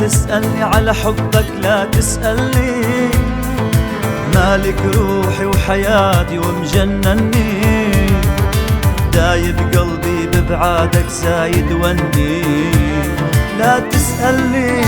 تسألني على حبك، لا تسألني. مالك روحي وحياتي ومجنني، دايب قلبي ببعادك زايد وني. لا تسألني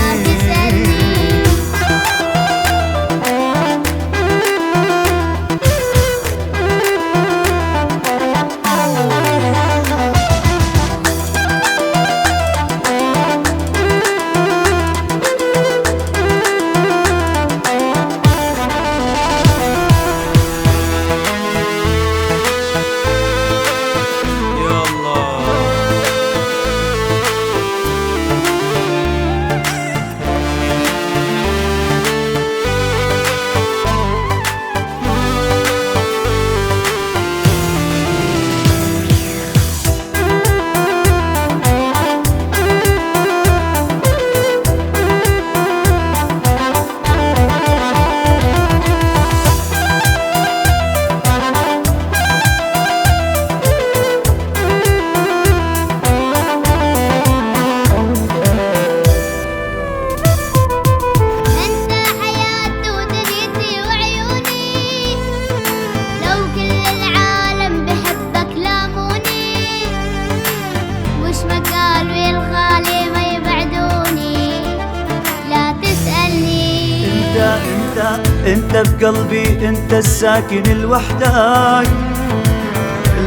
انت بقلبي، انت الساكن الوحدك،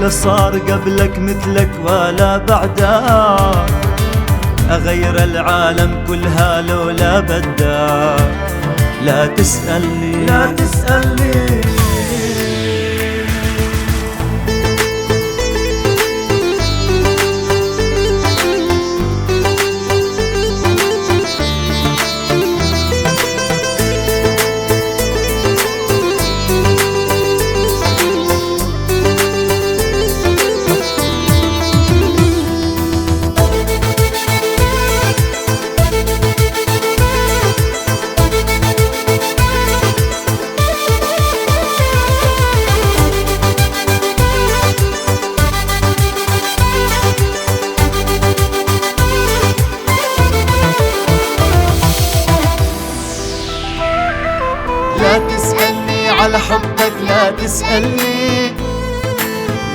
لا صار قبلك مثلك ولا بعدك. اغير العالم كلها لولا بدك. لا تسألني لا تسألني لا تسألني على حبك، لا تسألني.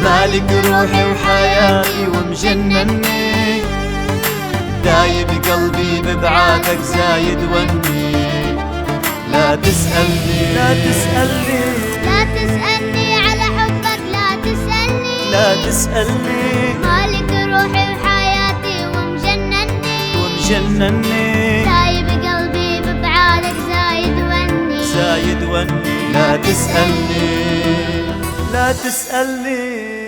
مالك روحي وحياتي ومجنني، دايب قلبي ببعادك زايد وني. لا تسألني لا تسألني لا تسألني على حبك، لا تسألني. لا تسألني. مالك روحي وحياتي ومجنني، دايب قلبي ببعادك زايد وني. لا تسألني لا تسألني